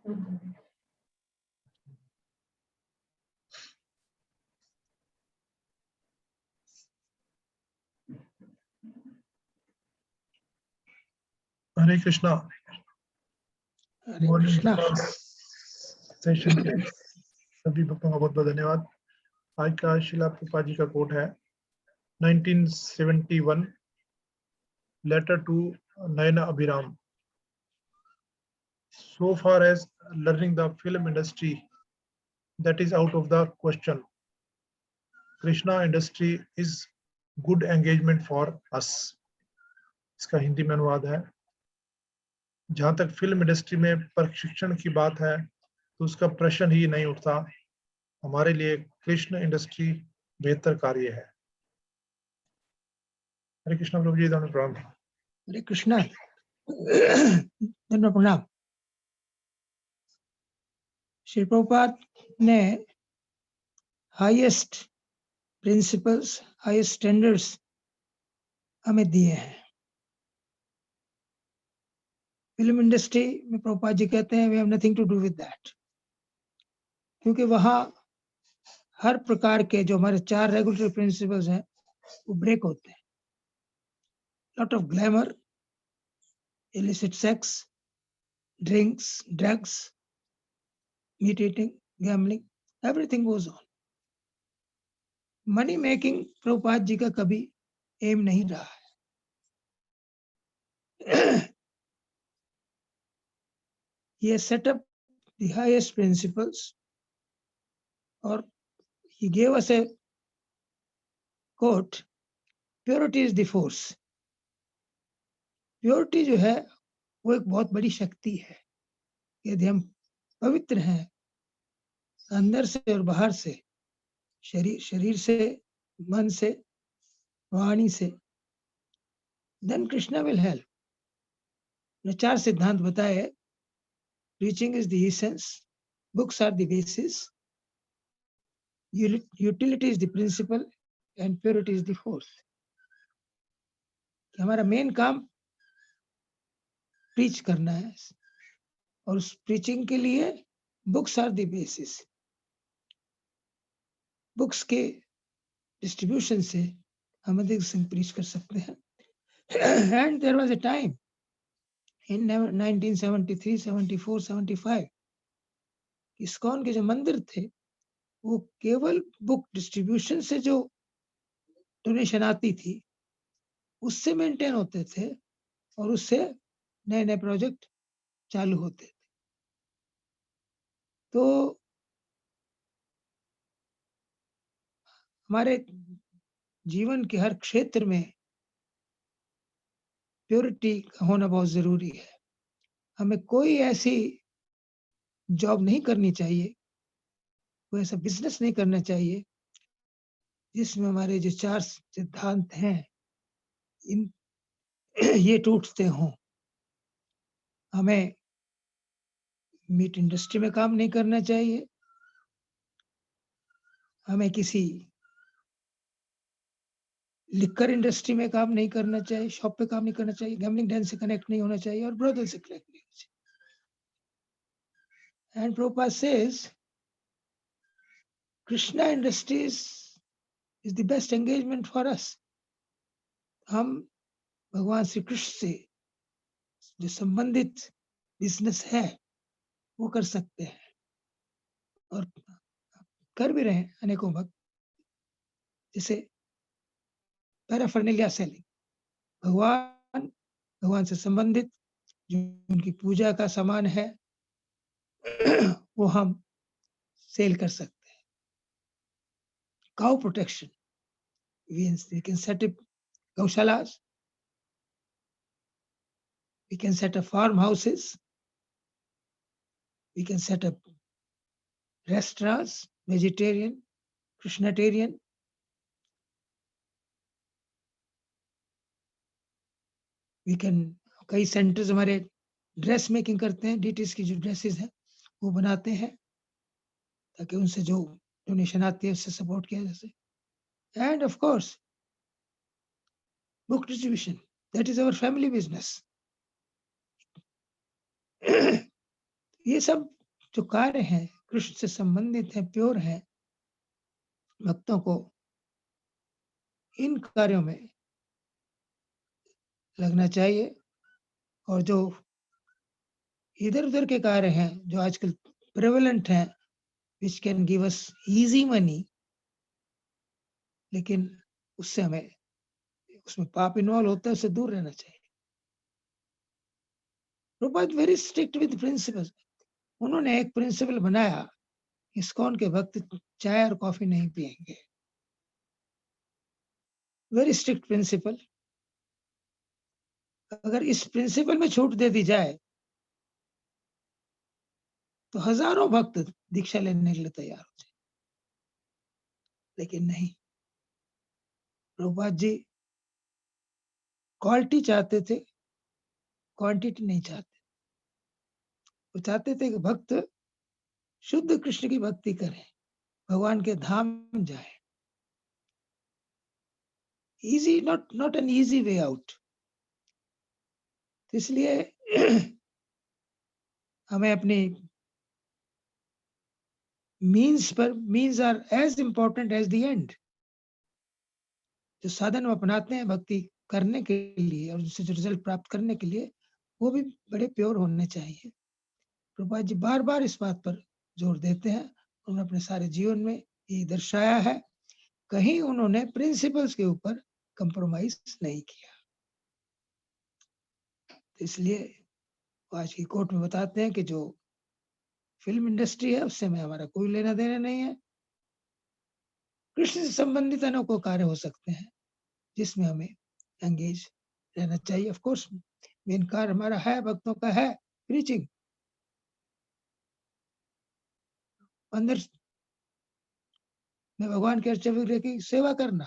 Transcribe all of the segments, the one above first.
हरे कृष्णा। हरे Krishna. Session के सभी भक्तों का बहुत बहुत धन्यवाद। आज का शिला प्रभुपाद जी का कोट है 1971 letter to Nayana Abhiram. So far as learning the film industry, that is out of the question. Krishna industry is good engagement for us. इसका हिंदी में अनुवाद है, जहां तक फिल्म इंडस्ट्री में प्रशिक्षण की बात है तो उसका प्रश्न ही नहीं उठता। हमारे लिए कृष्ण इंडस्ट्री बेहतर कार्य है। हरे कृष्णा प्रभु जी, धन्यवाद प्रणाम। हरे कृष्णा, धन्यवाद प्रणाम। श्री प्रभुपाद ने हाईएस्ट प्रिंसिपल्स, हाईएस्ट स्टैंडर्ड्स हमें दिए हैं। फिल्म इंडस्ट्री में प्रभुपाद जी कहते हैं we have nothing to do with that, क्योंकि वहाँ हर प्रकार के जो हमारे 4 रेगुलेटरी प्रिंसिपल्स हैं वो ब्रेक होते हैं। Lot of glamour, illicit sex, drinks, drugs, meat eating, gambling, everything goes on. Money making Prabhupada ji का कभी एम नहीं रहा है। He has set up the highest principles, और he gave us a quote, purity is the force. Purity जो है वो एक बहुत बड़ी शक्ति है। यदि हम पवित्र हैं अंदर से और बाहर से, शरीर से, मन से, वाणी से, then Krishna will help. ने 4 सिद्धांत बताए। Preaching is the essence, books are the basis, utility is the principle, and purity is the force. कि हमारा मेन काम प्रीच करना है, और उस प्रीचिंग के लिए books are the basis. Books के डिस्ट्रीब्यूशन से हम अधिक से प्रीच कर सकते हैं। And there was a time in 1973, 74, 75 ISKCON के जो मंदिर थे वो केवल बुक डिस्ट्रीब्यूशन से जो डोनेशन आती थी उससे मेंटेन होते थे, और उससे नए नए प्रोजेक्ट चालू होते थे। तो हमारे जीवन के हर क्षेत्र में प्योरिटी का होना बहुत जरूरी है। हमें कोई ऐसी जॉब नहीं करनी चाहिए, कोई ऐसा बिजनेस नहीं करना चाहिए जिसमें हमारे जो 4 सिद्धांत हैं इन ये टूटते हों। हमें मीट इंडस्ट्री में काम नहीं करना चाहिए, हमें किसी लिकर इंडस्ट्री में काम नहीं करना चाहिए, शॉप पे काम नहीं करना चाहिए, गैम्बलिंग डेन से कनेक्ट नहीं होना चाहिए, और ब्रोथल से कनेक्ट नहीं होना चाहिए। And Prabhupada says Krishna Industries is the best engagement for us. हम भगवान श्री कृष्ण से जो संबंधित बिजनेस है वो कर सकते हैं, और कर भी रहे हैं अनेकों भक्त। जैसे पैराफर्नेलिया सेलिंग, भगवान से संबंधित जो उनकी पूजा का सामान है वो हम सेल कर सकते हैं। Cow protection, we can set up gaushalas, we can set up farmhouses, we can set up restaurants, vegetarian, Krishnatarian. We can, कई सेंटर्स हमारे ड्रेस मेकिंग करते हैं, डीटीज की जो ड्रेसेस हैं वो बनाते हैं ताकि उनसे जो डोनेशन आती है उससे सपोर्ट किया जा सके। And of course book distribution, that is our family business. ये सब जो कार्य हैं कृष्ण से संबंधित हैं, प्योर हैं, भक्तों को इन कार्यों में लगना चाहिए। और जो इधर-उधर के कार्य हैं, जो आजकल प्रेवलेंट हैं, which can give us easy money, लेकिन उससे हमें उसमें पाप इन्वॉल्व होता है, उससे दूर रहना चाहिए। Prabhupada very strict with principles. उन्होंने एक प्रिंसिपल बनाया, इस्कॉन के भक्त चाय और कॉफी नहीं पिएंगे। Very strict principle. अगर इस प्रिंसिपल में छूट दे दी जाए तो हजारों भक्त दीक्षा लेने के लिए तैयार हो जाए, लेकिन नहीं। प्रभुपाद जी क्वालिटी चाहते थे, क्वांटिटी नहीं चाहते। वो चाहते थे कि भक्त शुद्ध कृष्ण की भक्ति करें, भगवान के धाम जाए। Easy, not an easy way out. इसलिए हमें अपनी means are as important as the end. जो साधन हम अपनाते हैं भक्ति करने के लिए और उससे जो रिजल्ट प्राप्त करने के लिए, वो भी बड़े प्योर होने चाहिए। प्रभुपाद जी बार बार इस बात पर जोर देते हैं। उन्होंने अपने सारे जीवन में ये दर्शाया है, कहीं उन्होंने प्रिंसिपल्स के ऊपर कंप्रोमाइज नहीं किया। इसलिए आज की कोर्ट में बताते हैं कि जो फिल्म इंडस्ट्री है उससे में हमारा कोई लेना देना नहीं है। कृष्ण से संबंधित अनेकों कार्य हो सकते हैं जिसमें हमें एंगेज रहना चाहिए। ऑफ कोर्स मेन कार्य हमारा है, भक्तों का है प्रीचिंग, अंदर में भगवान के अर्चा विग्रह की सेवा करना,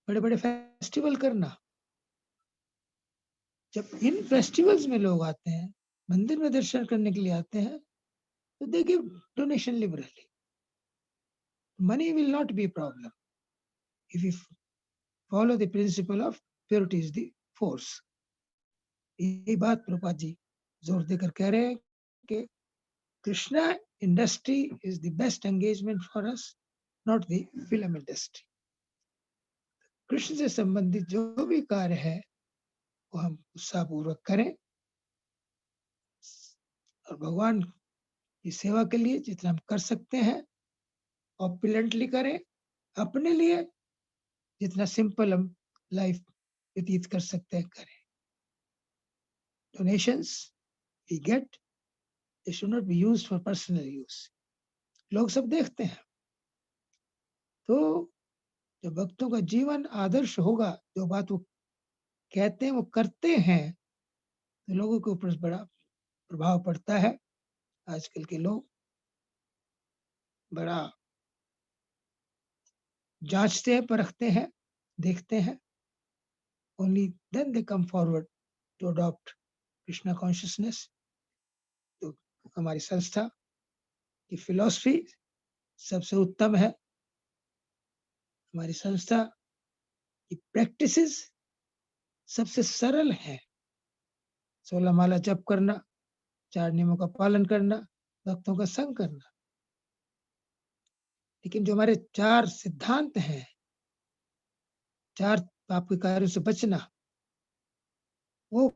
बड़े बड़े फेस्टिवल करना। जब इन फेस्टिवल्स में लोग आते हैं, मंदिर में दर्शन करने के लिए आते हैं, तो they give donation liberally. Money will not be problem if you follow the principle of purity is the force. ये बात प्रभुपाद जी जोर देकर कह रहे हैं कि Krishna industry is the best engagement for us, not the film industry. Krishna से संबंधित जो भी कार्य है वो हम उत्साहपूर्वक करें और भगवान की सेवा के लिए जितना हम कर सकते हैं ऑपुलेंटली करें, अपने लिए जितना सिंपल हम लाइफ व्यतीत कर सकते हैं करें। Donations we get, they should not be used for personal use. लोग सब देखते हैं, तो जो भक्तों का जीवन आदर्श होगा, जो बात वो कहते हैं वो करते हैं, तो लोगों के ऊपर बड़ा प्रभाव पड़ता है। आजकल के लोग बड़ा जांचते हैं, परखते हैं, देखते हैं। Only then they come forward to adopt Krishna consciousness. तो हमारी संस्था की फिलॉसफी सबसे उत्तम है, हमारी संस्था की प्रैक्टिसेस सबसे सरल है। 16 माला जप करना, 4 नियमों का पालन करना, भक्तों का संग करना। लेकिन जो हमारे 4 सिद्धांत हैं, 4 पाप के कार्यों से बचना, वो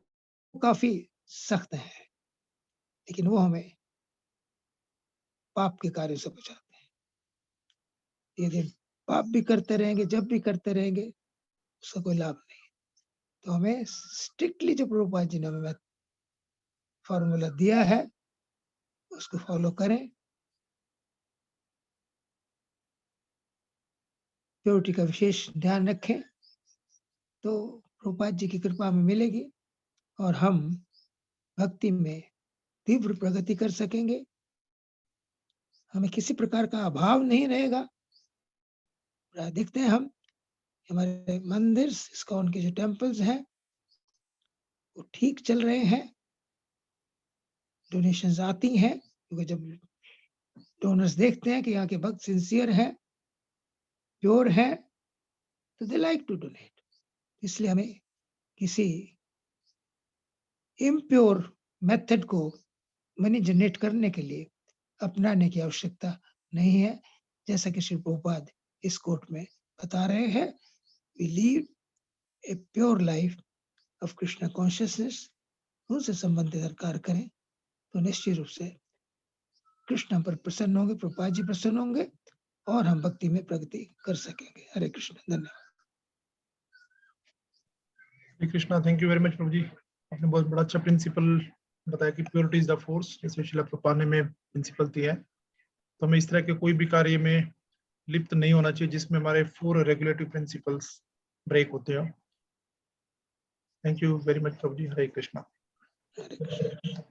काफी सख्त है, लेकिन वो हमें पाप के कार्यों से बचाते हैं। यदि पाप भी करते रहेंगे, जब भी करते रहेंगे, उसका कोई लाभ नहीं। तो हमें स्ट्रिक्टली जो प्रभुपाद जी ने हमें फॉर्मूला दिया है उसको फॉलो करें, प्योरिटी का विशेष ध्यान रखें, तो प्रभुपाद जी की कृपा हमें मिलेगी और हम भक्ति में तीव्र प्रगति कर सकेंगे। हमें किसी प्रकार का अभाव नहीं रहेगा। देखते हैं हम हमारे मंदिर, इस्कॉन के जो टेम्पल्स हैं वो ठीक चल रहे हैं, डोनेशंस आती हैं, क्योंकि जब डोनर्स देखते हैं कि यहाँ के भक्त सिंसियर हैं, प्योर हैं, तो दे लाइक टू डोनेट। इसलिए हमें किसी इम्प्योर मेथड को मनी जनरेट करने के लिए अपनाने की आवश्यकता नहीं है। जैसा कि श्री प्रभुपाद इस कोट में बता रहे हैं, we lead a pure life of Krishna consciousness. उनसे संबंधित अगर कार्य करें तो निश्चित रूप से कृष्ण पर प्रसन्न होंगे, प्रभुपाद जी प्रसन्न होंगे और हम भक्ति में प्रगति कर सकेंगे। हरे कृष्ण, धन्यवाद। Hare Krishna, thank you very much Prabhu ji. आपने बहुत बड़ा अच्छा प्रिंसिपल बताया कि प्योरिटी इज द फोर्स, जैसे शिला प्रभुपाद ने में प्रिंसिपल दिया है। तो हमें इस तरह के कोई भी कार्य में लिप्त नहीं होना चाहिए जिसमें हमारे 4 रेगुलेटिव प्रिंसिपल्स ब्रेक होते हो। Thank you very much Prabhu ji. Hare Krishna. Hare Krishna.